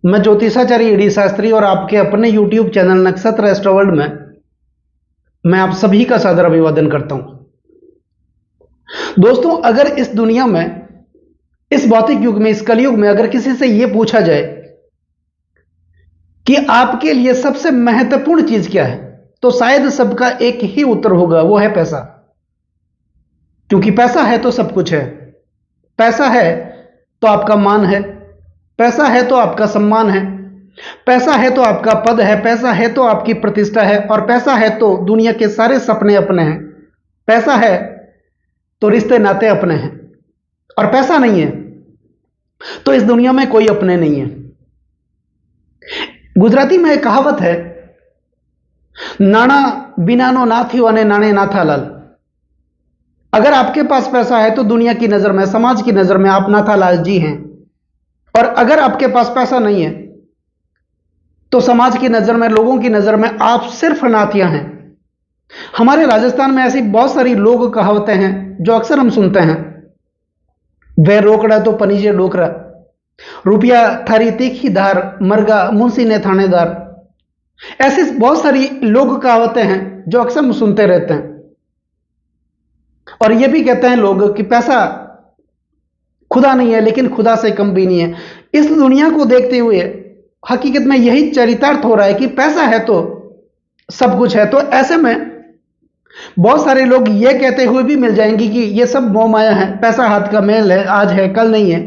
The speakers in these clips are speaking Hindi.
मैं ज्योतिषाचार्य ईडी शास्त्री और आपके अपने YouTube चैनल नक्षत्र एस्ट्रो वर्ल्ड में मैं आप सभी का सादर अभिवादन करता हूं। दोस्तों, अगर इस दुनिया में, इस भौतिक युग में, इस कलयुग में अगर किसी से यह पूछा जाए कि आपके लिए सबसे महत्वपूर्ण चीज क्या है, तो शायद सबका एक ही उत्तर होगा, वो है पैसा। क्योंकि पैसा है तो सब कुछ है। पैसा है तो आपका मान है, पैसा है तो आपका सम्मान है, पैसा है तो आपका पद है, पैसा है तो आपकी प्रतिष्ठा है, और पैसा है तो दुनिया के सारे सपने अपने हैं। पैसा है तो रिश्ते नाते अपने हैं, और पैसा नहीं है तो इस दुनिया में कोई अपने नहीं है। गुजराती में एक कहावत है, नाना बिना नो ना थी अने नाणे ना था लाल। अगर आपके पास पैसा है तो दुनिया की नजर में, समाज की नजर में आप नाथालाल जी हैं, और अगर आपके पास पैसा नहीं है तो समाज की नजर में, लोगों की नजर में आप सिर्फ नाथिया हैं। हमारे राजस्थान में ऐसी बहुत सारी लोग कहावतें हैं जो अक्सर हम सुनते हैं। वे रोकड़ा तो पनीजे डोकरा, रुपया थारी तीखी धार, मरगा मुंशी ने थानेदार। ऐसी बहुत सारी लोग कहावतें हैं जो अक्सर हम सुनते रहते हैं। और ये भी कहते हैं लोग कि पैसा खुदा नहीं है, लेकिन खुदा से कम भी नहीं है। इस दुनिया को देखते हुए हकीकत में यही चरितार्थ हो रहा है कि पैसा है तो सब कुछ है। तो ऐसे में बहुत सारे लोग ये कहते हुए भी मिल जाएंगे कि ये सब मोह माया है, पैसा हाथ का मेल है, आज है कल नहीं है।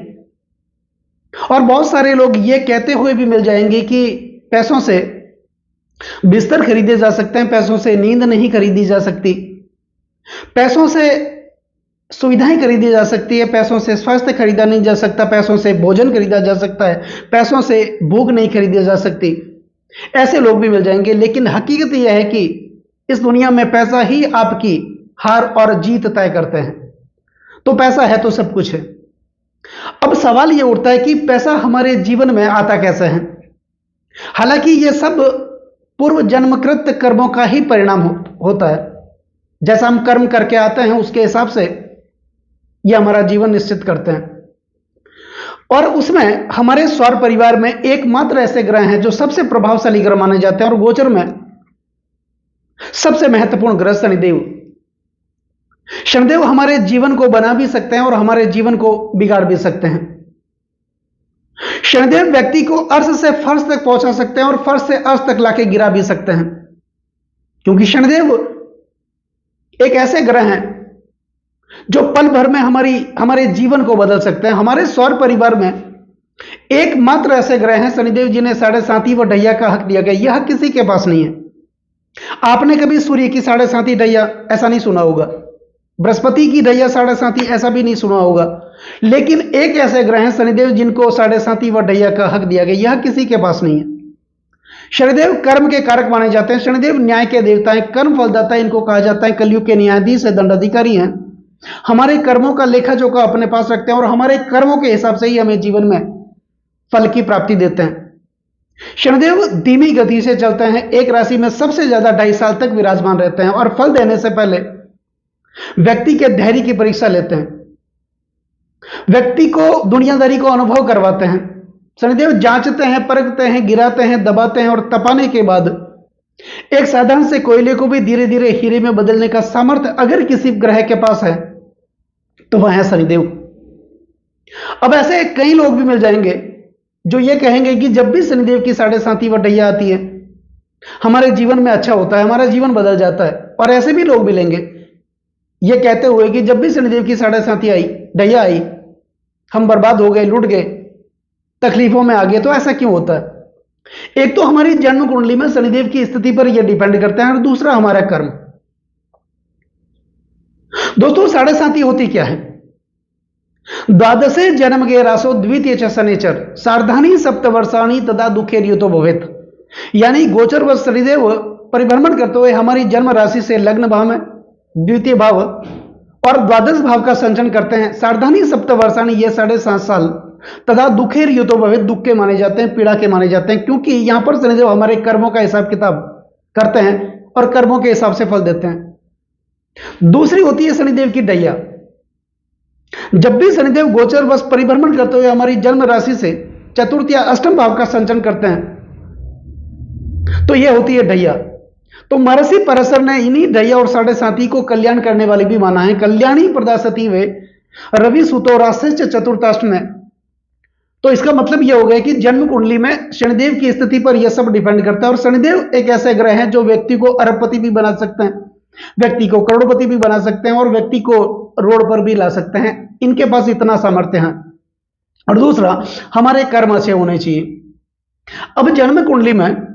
और बहुत सारे लोग ये कहते हुए भी मिल जाएंगे कि पैसों से बिस्तर खरीदे जा सकते हैं, पैसों से नींद नहीं खरीदी जा सकती, पैसों से सुविधाएं खरीदी जा सकती है, पैसों से स्वास्थ्य खरीदा नहीं जा सकता, पैसों से भोजन खरीदा जा सकता है, पैसों से भूख नहीं खरीदी जा सकती। ऐसे लोग भी मिल जाएंगे। लेकिन हकीकत यह है कि इस दुनिया में पैसा ही आपकी हार और जीत तय करते हैं। तो पैसा है तो सब कुछ है। अब सवाल यह उठता है कि पैसा हमारे जीवन में आता कैसे है। हालांकि यह सब पूर्व जन्मकृत कर्मों का ही परिणाम होता है। जैसा हम कर्म करके आते हैं उसके हिसाब से यह हमारा जीवन निश्चित करते हैं। और उसमें हमारे सौर परिवार में एकमात्र ऐसे ग्रह हैं जो सबसे प्रभावशाली ग्रह माने जाते हैं, और गोचर में सबसे महत्वपूर्ण ग्रह शनिदेव। शनिदेव हमारे जीवन को बना भी सकते हैं और हमारे जीवन को बिगाड़ भी सकते हैं। शनिदेव व्यक्ति को अर्श से फर्श तक पहुंचा सकते हैं और फर्श से अर्श तक लाके गिरा भी सकते हैं। क्योंकि शनिदेव एक ऐसे ग्रह हैं जो पल भर में हमारे जीवन को बदल सकते हैं। हमारे सौर परिवार में एकमात्र ऐसे ग्रह हैं शनिदेव जिन्हें 7.5 व ढैया का हक दिया गया। यह हक किसी के पास नहीं है। आपने कभी सूर्य की 7.5 ढैया ऐसा नहीं सुना होगा, बृहस्पति की ढैया 7.5 ऐसा भी नहीं सुना होगा। लेकिन एक ऐसे ग्रह हैं शनिदेव जिनको 7.5 व ढैया का हक दिया गया। यह किसी के पास नहीं है। शनिदेव कर्म के कारक माने जाते हैं। शनिदेव न्याय के देवता हैं, कर्म फलदाता इनको कहा जाता है, कलयुग के न्यायाधीश है, दंडाधिकारी हैं। हमारे कर्मों का लेखा जोखा अपने पास रखते हैं और हमारे कर्मों के हिसाब से ही हमें जीवन में फल की प्राप्ति देते हैं। शनिदेव धीमी गति से चलते हैं, एक राशि में सबसे ज्यादा 2.5 साल तक विराजमान रहते हैं और फल देने से पहले व्यक्ति के धैर्य की परीक्षा लेते हैं, व्यक्ति को दुनियादारी को अनुभव करवाते हैं। शनिदेव जांचते हैं, परखते हैं, गिराते हैं, दबाते हैं, और तपाने के बाद एक साधारण से कोयले को भी धीरे धीरे हीरे में बदलने का सामर्थ्य अगर किसी ग्रह के पास है तो वह है शनिदेव। अब ऐसे कई लोग भी मिल जाएंगे जो ये कहेंगे कि जब भी शनिदेव की 7.5 व ढैया आती है हमारे जीवन में अच्छा होता है, हमारा जीवन बदल जाता है। और ऐसे भी लोग मिलेंगे ये कहते हुए कि जब भी शनिदेव की 7.5 ढैया आई हम बर्बाद हो गए, लुट गए, तकलीफों में आ गए। तो ऐसा क्यों होता है? एक तो हमारी जन्म कुंडली में शनिदेव की स्थिति पर यह डिपेंड करता है, और दूसरा हमारा कर्म। दोस्तों, 7.5 होती क्या है? द्वादशे जन्म गे रासो द्वितीय च शनिचर सार्धानी सप्तवर्षाणी तदा दुखे रियुतो भवेत। यानी गोचर व शनिदेव परिभ्रमण करते हुए हमारी जन्म राशि से लग्न भाव में, द्वितीय भाव और द्वादश भाव का संचरण करते हैं। सार्धानी सप्तवर्षाणी, ये 7.5 साल तथा दुखे रियुतो भवेत, दुख के माने जाते हैं, पीड़ा के माने जाते हैं। क्योंकि यहां पर शनिदेव हमारे कर्मों का हिसाब किताब करते हैं और कर्मों के हिसाब से फल देते हैं। दूसरी होती है शनिदेव की ढैया। जब भी शनिदेव गोचर वश परिभ्रमण करते हुए हमारी जन्म राशि से चतुर्थ या अष्टम भाव का संचरण करते हैं तो यह होती है ढैया। तो महर्षि पराशर ने इन्हीं ढैया और साढ़े साथी को कल्याण करने वाली भी माना है। कल्याणी प्रदासती वे रवि सुतो राशिच चतुर्थाष्ट में। तो इसका मतलब यह हो गया कि जन्म कुंडली में शनिदेव की स्थिति पर यह सब डिपेंड करता है। और शनिदेव एक ऐसे ग्रह हैं जो व्यक्ति को अरबपति भी बना सकते हैं, व्यक्ति को करोड़पति भी बना सकते हैं और व्यक्ति को रोड पर भी ला सकते हैं। इनके पास इतना सामर्थ्य है। और दूसरा, हमारे कर्म अच्छे होने चाहिए। अब जन्म कुंडली में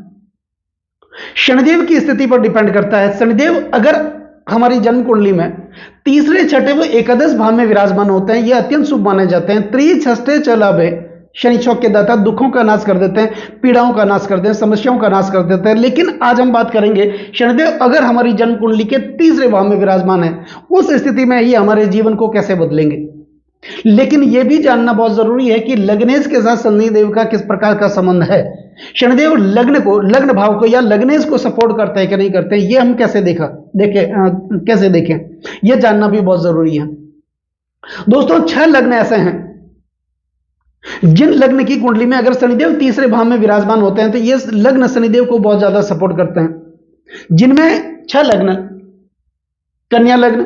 शनिदेव की स्थिति पर डिपेंड करता है। शनिदेव अगर हमारी जन्म कुंडली में तीसरे, छठे व एकादश भाव में विराजमान होते हैं, ये अत्यंत शुभ माने जाते हैं। त्रिछष्टे च लाभे, शनि चौक के दाता दुखों का नाश कर देते हैं, पीड़ाओं का नाश कर देते हैं, समस्याओं का नाश कर देते हैं। लेकिन आज हम बात करेंगे शनिदेव अगर हमारी जन्म कुंडली के तीसरे भाव में विराजमान है, उस स्थिति में ये हमारे जीवन को कैसे बदलेंगे। लेकिन यह भी जानना बहुत जरूरी है कि लग्नेश के साथ शनिदेव का किस प्रकार का संबंध है। शनिदेव लग्न भाव को या लग्नेश को सपोर्ट करते हैं कि नहीं करते, ये हम कैसे कैसे देखें, यह जानना भी बहुत जरूरी है। दोस्तों, 6 लग्न ऐसे हैं जिन लग्न की कुंडली में अगर शनिदेव तीसरे भाव में विराजमान होते हैं तो ये लग्न शनिदेव को बहुत ज्यादा सपोर्ट करते हैं। जिनमें 6 लग्न, कन्या लग्न,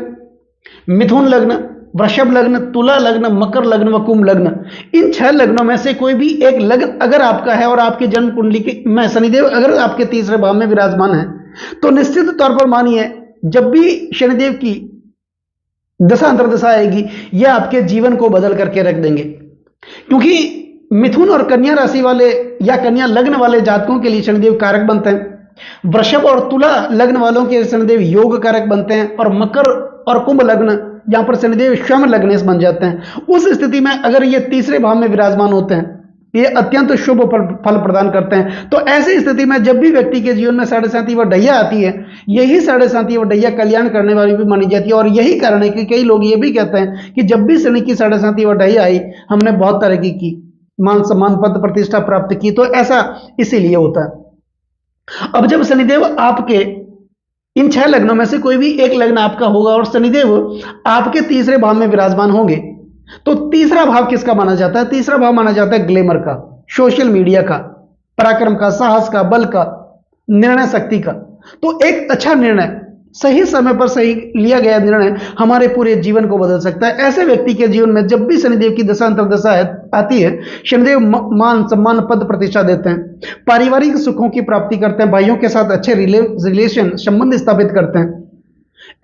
मिथुन लग्न, वृषभ लग्न, तुला लग्न, मकर लग्न व कुंभ लग्न, इन 6 लग्नों में से कोई भी एक लग्न अगर आपका है और आपकी जन्म कुंडली के में शनिदेव अगर आपके तीसरे भाव में विराजमान है तो निश्चित तौर पर मानिए जब भी शनिदेव की दशा अंतर्दशा आएगी यह आपके जीवन को बदल करके रख देंगे। क्योंकि मिथुन और कन्या राशि वाले या कन्या लग्न वाले जातकों के लिए शनिदेव कारक बनते हैं। वृषभ और तुला लग्न वालों के शनिदेव योग कारक बनते हैं और मकर और कुंभ लग्न यहां पर शनिदेव स्वयं लग्नेश बन जाते हैं। उस स्थिति में अगर ये तीसरे भाव में विराजमान होते हैं ये अत्यंत शुभ फल प्रदान करते हैं। तो ऐसी स्थिति में जब भी व्यक्ति के जीवन में साढ़े साथी व ढैया आती है, यही साढ़े साथी व ढैया कल्याण करने वाली भी मानी जाती है। और यही कारण है कि कई लोग ये भी कहते हैं कि जब भी शनि की साढ़े साथी व ढैया आई हमने बहुत तरक्की की, मान सम्मान पद प्रतिष्ठा प्राप्त की। तो ऐसा इसीलिए होता है। अब जब शनिदेव आपके इन 6 लग्नों में से कोई भी एक लग्न आपका होगा और शनिदेव आपके तीसरे भाव में विराजमान होंगे तो तीसरा भाव किसका माना जाता है? तीसरा भाव माना जाता है ग्लैमर का, सोशल मीडिया का, पराक्रम का, साहस का, बल का, निर्णय शक्ति का। तो एक अच्छा निर्णय, सही समय पर सही लिया गया निर्णय हमारे पूरे जीवन को बदल सकता है। ऐसे व्यक्ति के जीवन में जब भी शनिदेव की दशा अंतर्दशा आती है, शनिदेव मान सम्मान पद प्रतिष्ठा देते हैं, पारिवारिक सुखों की प्राप्ति करते हैं, भाइयों के साथ अच्छे रिलेशन संबंध स्थापित करते हैं।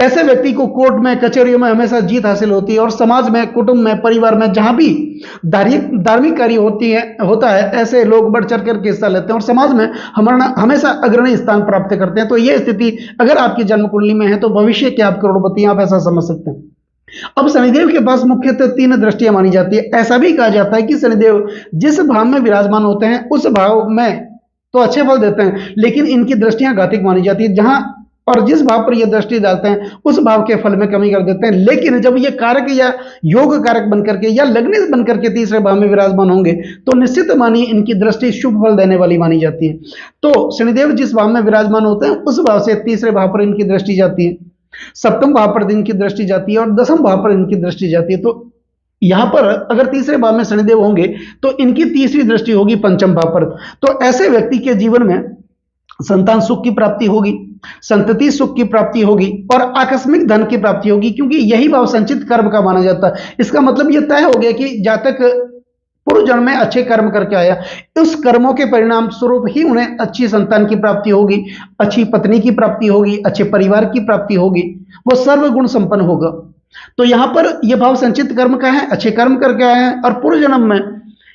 ऐसे व्यक्ति को कोर्ट में, कचहरियों में हमेशा जीत हासिल होती है और समाज में, कुटुंब में, परिवार में जहां भी धार्मिक कार्य होता है ऐसे लोग बढ़ चढ़ कर हिस्सा लेते हैं और समाज में हमेशा अग्रणी स्थान प्राप्त करते हैं। तो यह स्थिति अगर आपकी जन्म कुंडली में है तो भविष्य के आप करोड़पति, आप ऐसा समझ सकते हैं। अब शनिदेव के पास मुख्यतः 3 दृष्टियां मानी जाती है। ऐसा भी कहा जाता है कि शनिदेव जिस भाव में विराजमान होते हैं उस भाव में तो अच्छे फल देते हैं, लेकिन इनकी दृष्टियां घातक मानी जाती है। जहां और जिस भाव पर ये दृष्टि डालते हैं उस भाव के फल में कमी कर देते हैं। लेकिन जब ये कारक या योग कारक बनकर के या लग्नेश बनकर के तीसरे भाव में विराजमान होंगे तो निश्चित मानिए इनकी दृष्टि शुभ फल देने वाली मानी जाती है। तो शनिदेव जिस भाव में विराजमान होते हैं उस भाव से तीसरे भाव पर इनकी दृष्टि जाती है, सप्तम भाव पर इनकी दृष्टि जाती है और दसम भाव पर इनकी दृष्टि जाती है। तो यहां पर अगर तीसरे भाव में शनिदेव होंगे तो इनकी तीसरी दृष्टि होगी पंचम भाव पर। तो ऐसे व्यक्ति के जीवन में संतान सुख की प्राप्ति होगी, संतति सुख की प्राप्ति होगी और आकस्मिक धन की प्राप्ति होगी, क्योंकि यही भाव संचित कर्म का माना जाता है। इसका मतलब यह तय हो गया कि जातक पूर्व जन्म में अच्छे कर्म करके आया, उस कर्मों के परिणाम स्वरूप ही उन्हें अच्छी संतान की प्राप्ति होगी, अच्छी पत्नी की प्राप्ति होगी, अच्छे परिवार की प्राप्ति होगी, वो सर्वगुण संपन्न होगा। तो यहां पर यह भाव संचित कर्म का है, अच्छे कर्म करके आए हैं और पूर्व जन्म में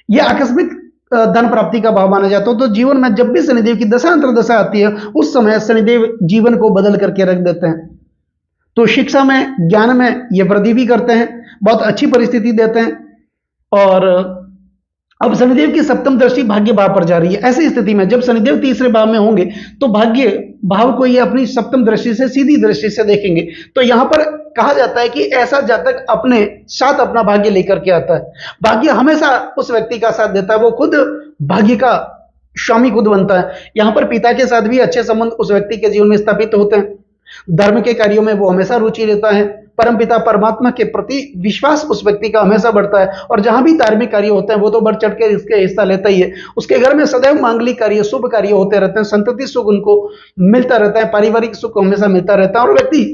यह आकस्मिक धन प्राप्ति का भाव माना जाता है। तो जीवन में जब भी शनिदेव की दशा अंतर्दशा आती है उस समय शनिदेव जीवन को बदल करके रख देते हैं। तो शिक्षा में, ज्ञान में ये वृद्धि भी करते हैं, बहुत अच्छी परिस्थिति देते हैं। और अब शनिदेव की सप्तम दृष्टि भाग्य भाव पर जा रही है। ऐसी स्थिति में जब शनिदेव तीसरे भाव में होंगे तो भाग्य भाव को ये अपनी सप्तम दृष्टि से, सीधी दृष्टि से देखेंगे। तो यहां पर कहा जाता है कि ऐसा जातक अपने साथ अपना भाग्य लेकर के आता है। भाग्य हमेशा उस व्यक्ति का साथ देता है, वो खुद भाग्य का स्वामी खुद बनता है। यहां पर पिता के साथ भी अच्छे संबंध उस व्यक्ति के जीवन में स्थापित होते हैं। धर्म के कार्यों में वो हमेशा रुचि लेता है, परमपिता परमात्मा के प्रति विश्वास उस व्यक्ति का हमेशा बढ़ता है, और जहां भी धार्मिक कार्य होते हैं वो तो बढ़ चढ़ के इसके हिस्सा लेता ही है। उसके घर में सदैव मांगलिक कार्य, शुभ कार्य होते रहते हैं, संतति सुख उनको मिलता रहता है, पारिवारिक सुख हमेशा मिलता रहता है, और व्यक्ति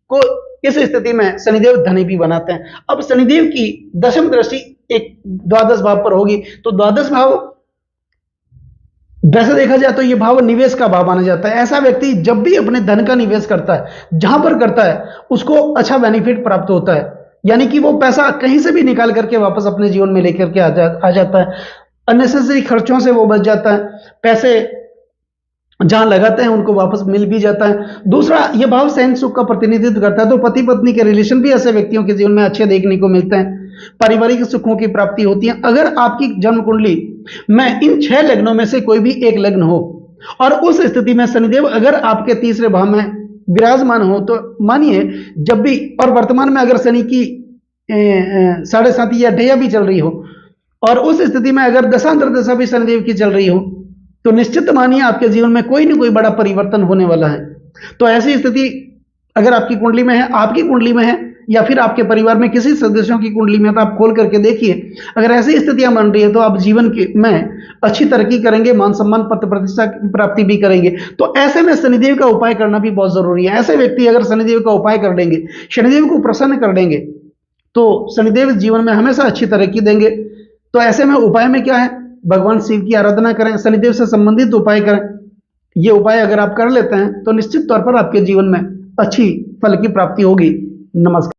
को इस स्थिति में शनिदेव धनी भी बनाते हैं। अब शनिदेव की दशम दृष्टि एक द्वादश भाव पर होगी, तो द्वादश भाव वैसे देखा जाए तो यह भाव निवेश का भाव माना जाता है। ऐसा व्यक्ति जब भी अपने धन का निवेश करता है, जहां पर करता है उसको अच्छा बेनिफिट प्राप्त होता है, यानी कि वो पैसा कहीं से भी निकाल करके वापस अपने जीवन में लेकर के आ जाता है। अननेसेसरी खर्चों से वो बच जाता है, पैसे जहां लगाते हैं उनको वापस मिल भी जाता है। दूसरा, यह भाव सहन सुख का प्रतिनिधित्व करता है, तो पति पत्नी के रिलेशन भी ऐसे व्यक्तियों के जीवन में अच्छे देखने को मिलते हैं, पारिवारिक सुखों की प्राप्ति होती है। अगर आपकी जन्म कुंडली में इन 6 लग्नों में से कोई भी एक लग्न हो और उस स्थिति में शनिदेव अगर आपके तीसरे भाव में विराजमान हो, तो मानिए जब भी, और वर्तमान में अगर शनि की 7.5 या ढैया भी चल रही हो, और उस स्थिति में अगर दशांतर दशा भी शनिदेव की चल रही हो, तो निश्चित मानिए आपके जीवन में कोई ना कोई बड़ा परिवर्तन होने वाला है। तो ऐसी स्थिति अगर आपकी कुंडली में है, आपकी कुंडली में है, या फिर आपके परिवार में किसी सदस्यों की कुंडली में, तो आप खोल करके देखिए। अगर ऐसी स्थितियां बन रही है तो आप जीवन के में अच्छी तरक्की करेंगे, मान सम्मान पद प्रतिष्ठा की प्राप्ति भी करेंगे। तो ऐसे में शनिदेव का उपाय करना भी बहुत जरूरी है। ऐसे व्यक्ति अगर शनिदेव का उपाय कर देंगे, शनिदेव को प्रसन्न कर देंगे, तो शनिदेव जीवन में हमेशा अच्छी तरक्की देंगे। तो ऐसे में उपाय में क्या है, भगवान शिव की आराधना करें, शनिदेव से संबंधित उपाय करें। ये उपाय अगर आप कर लेते हैं तो निश्चित तौर पर आपके जीवन में अच्छी फल की प्राप्ति होगी। नमस्कार।